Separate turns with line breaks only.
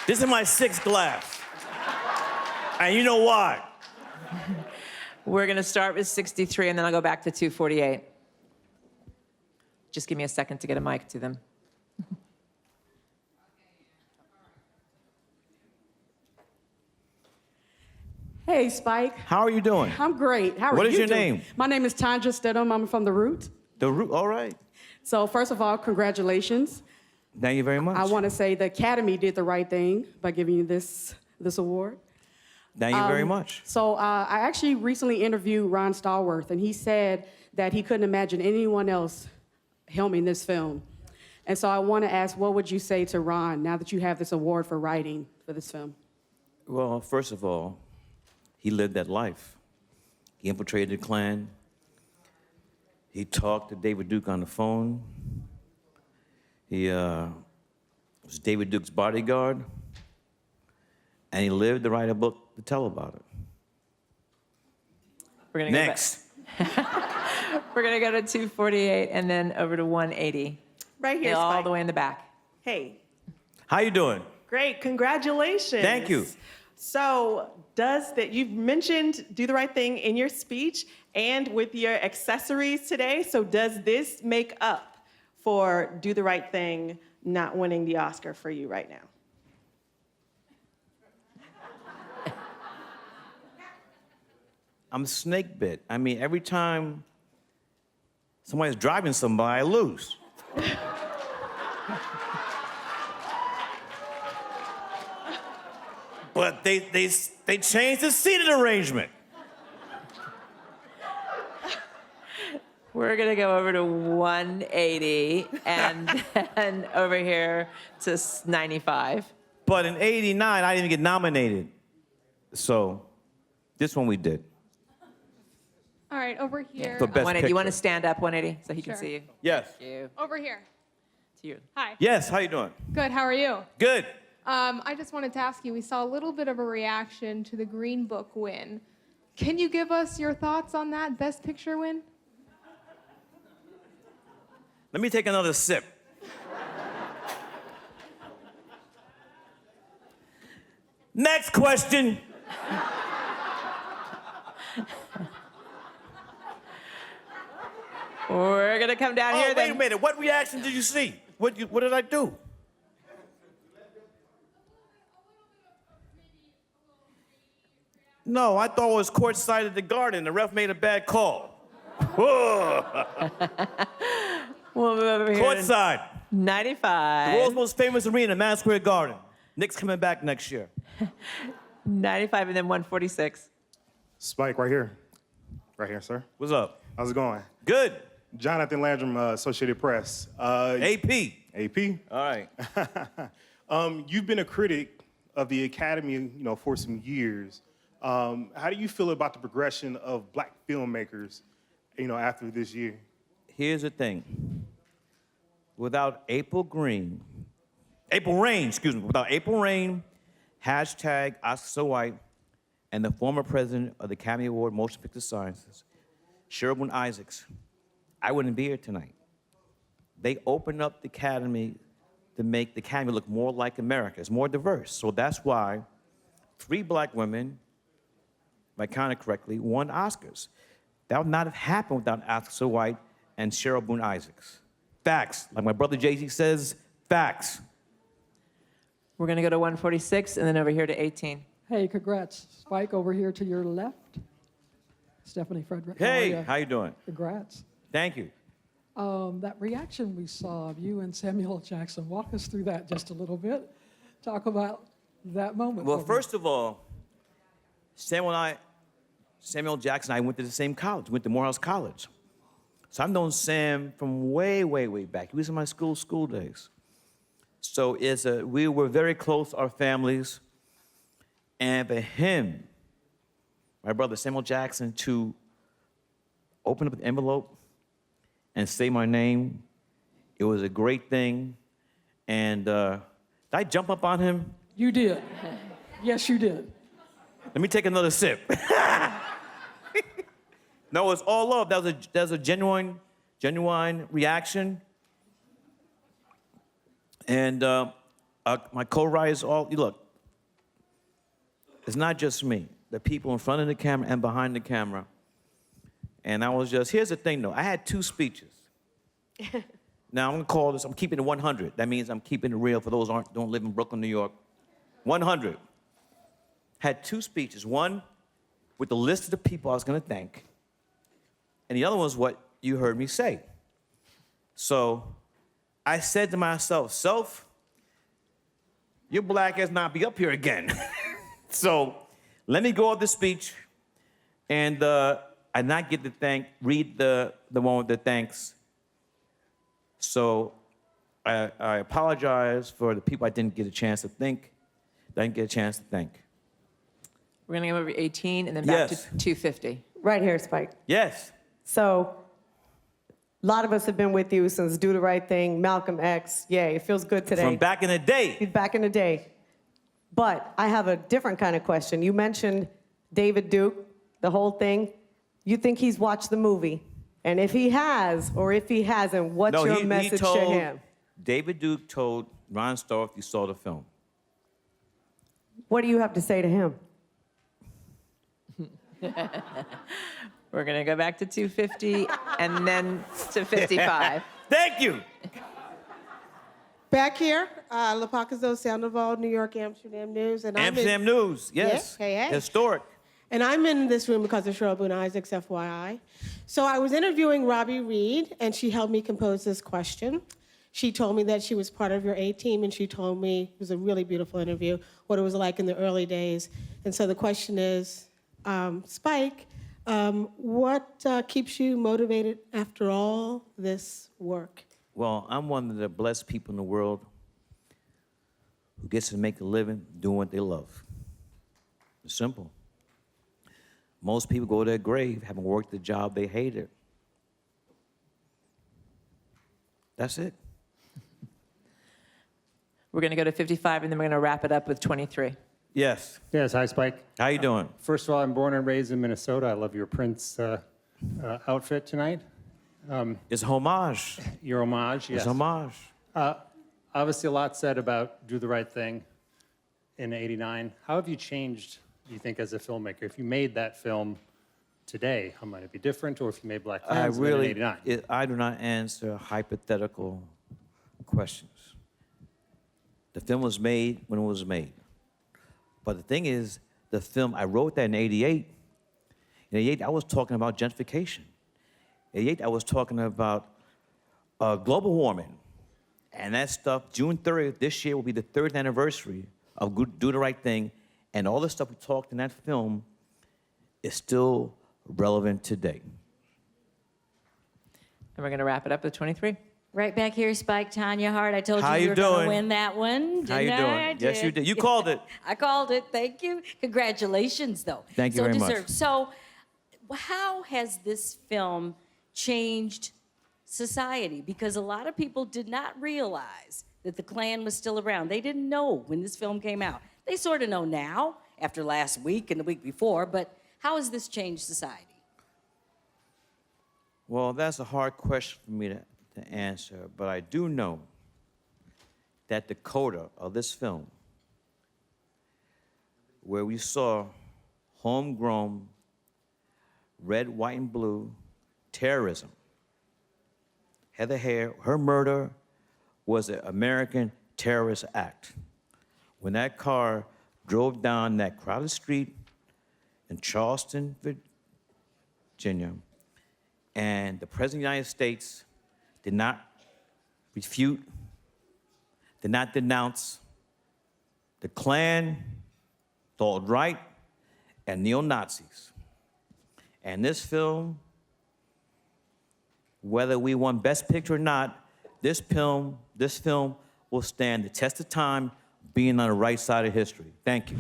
This is my 6th glass. And you know why?
We're going to start with 63, and then I'll go back to 248. Just give me a second to get a mic to them.
Hey, Spike.
How are you doing?
I'm great. How are you
What is your
doing?
name?
My name is Tanja Stidham. I'm from The Root.
The Root, all right.
So first of all, congratulations.
Thank you very much.
I want to say the Academy did the right thing by giving you this award.
Thank you very much.
So I actually recently interviewed Ron Stallworth, and he said that he couldn't imagine anyone else helming this film. And so I want to ask, what would you say to Ron now that you have this award for writing for this film?
Well, first of all, he lived that life. He infiltrated the Klan. He talked to David Duke on the phone. He was David Duke's bodyguard. And he lived to write a book to tell about it.
We're gonna
Next.
We're going to go to 248 and then over to 180.
Right here,
All
Spike.
the way in the back.
Hey,
How you doing?
great, congratulations.
Thank you.
So you've mentioned Do the Right Thing in your speech and with your accessories today, so does this make up for Do the Right Thing not winning the Oscar for you right now?
I'm snake bit. I mean, every time somebody's driving somebody, I lose. But they changed the seating arrangement.
We're going to go over to 180 and then over here to 95.
But in '89, I didn't even get nominated. So this one we did.
All right, over here.
For best
180. You want to
picture.
stand up, 180, so he can
Sure.
see you?
Yes.
Thank you.
Over here.
To you.
Hi.
Yes, how you doing?
Good, how are you?
Good.
I just wanted to ask you, we saw a little bit of a reaction to the Green Book win. Can you give us your thoughts on that Best Picture win?
Let me take another sip. Next question.
We're going to come down here
Oh,
then.
wait a minute. What reaction did you see? What did I do? No, I thought it was courtside at the Garden. The ref made a bad call. Whoa.
We'll move over here.
Courtside.
to 95.
The world's most famous arena, Madison Square Garden. Knicks coming back next year.
95 and then 146.
Spike, right here. Right here, sir.
What's up?
How's it going?
Good.
Jonathan Landrum, Associated Press.
AP.
AP.
All right.
You've been a critic of the Academy, for some years. How do you feel about the progression of black filmmakers, after this year?
Here's the thing. Without April Rain, without April Rain, hashtag Oscar So White, and the former president of the Academy Award Motion Picture Sciences, Cheryl Boone Isaacs, I wouldn't be here tonight. They opened up the Academy to make the Academy look more like America. It's more diverse. So that's why 3 black women, if I counted correctly, won Oscars. That would not have happened without Oscar So White and Cheryl Boone Isaacs. Facts. Like my brother Jay-Z says, facts.
We're going to go to 146 and then over here to 18.
Hey, congrats. Spike over here to your left. Stephanie Frederick.
Hey,
how are
how you doing?
Congrats.
Thank you.
That reaction we saw of you and Samuel Jackson, walk us through that just a little bit. Talk about that moment.
Well,
for me.
first of all, Samuel Jackson and I went to the same college, went to Morehouse College. So I've known Sam from way, way, way back. He was in my school days. So we were very close, our families. And for him, my brother Samuel Jackson, to open up the envelope and say my name, it was a great thing. And did I jump up on him?
You did. Yes, you did.
Let me take another sip. No, it's all love. That was a genuine reaction. And My co-writers, look, it's not just me. The people in front of the camera and behind the camera. And here's the thing, though. I had 2 speeches. Now, I'm going to call this, I'm keeping it 100. That means I'm keeping it real for those who don't live in Brooklyn, New York. 100. Had 2 speeches. One with the list of the people I was going to thank. And the other one was what you heard me say. So I said to myself, Self, your black ass not be up here again. So let me go off the speech and I not get to read the one with the thanks. So I apologize for the people I didn't get a chance to thank. We're
going to go over 18 and then back
Yes.
to 250.
Right here, Spike.
Yes.
So, a lot of us have been with you since Do the Right Thing, Malcolm X. Yay, it feels good today.
From back in the day.
Back in the day. But I have a different kind of question. You mentioned David Duke, the whole thing. You think he's watched the movie? And if he has, or if he hasn't, what's your message to him?
David Duke told Ron Starr if you saw the film.
What do you have to say to him?
We're going to go back to 250 and then to 55.
Thank you.
Back here, La Pacazzo, Sandoval, New York, Amsterdam News. And
Amsterdam News, yes.
Yeah, hey.
Historic.
And I'm in this room because of Cheryl Boone Isaacs, FYI. So I was interviewing Robbie Reed, and she helped me compose this question. She told me that she was part of your A-team, and she told me, it was a really beautiful interview, what it was like in the early days. And so the question is, Spike, what keeps you motivated after all this work?
Well, I'm one of the blessed people in the world who gets to make a living doing what they love. It's simple. Most people go to their grave having worked the job they hated. That's it.
We're going to go to 55 and then we're going to wrap it up with 23.
Yes.
Yes, hi, Spike.
How you doing?
First of all, I'm born and raised in Minnesota. I love your Prince outfit tonight.
It's homage.
Your homage, yes.
It's homage.
Obviously, a lot said about Do the Right Thing in '89. How have you changed, do you think, as a filmmaker? If you made that film today, how might it be different? Or if you made BlacKkKlansman in '89?
I do not answer hypothetical questions. The film was made when it was made. But the thing is, the film, I wrote that in '88. In '88, I was talking about gentrification. In '88, I was talking about global warming. And that stuff, June 30th this year will be the 3rd anniversary of Do the Right Thing. And all the stuff we talked in that film is still relevant today.
And we're going to wrap it up with 23.
Right back here, Spike, Tanya Hart. I told
How
you
you
were going
doing?
to win that one.
How you
didn't
doing?
I?
Yes, you did. You called it.
I called it. Thank you. Congratulations, though.
Thank you
so
very much.
deserved. So, how has this film changed society? Because a lot of people did not realize that the Klan was still around. They didn't know when this film came out. They sort of know now, after last week and the week before, but how has this changed society?
Well, that's a hard question for me to answer, but I do know that the coda of this film, where we saw homegrown red, white, and blue terrorism, Heather Heyer, her murder was an American terrorist act. When that car drove down that crowded street in Charleston, Virginia, and the President of the United States did not refute, did not denounce the Klan, the alt-right, and neo-Nazis. And this film, whether we won Best Picture or not, this film will stand the test of time being on the right side of history. Thank you.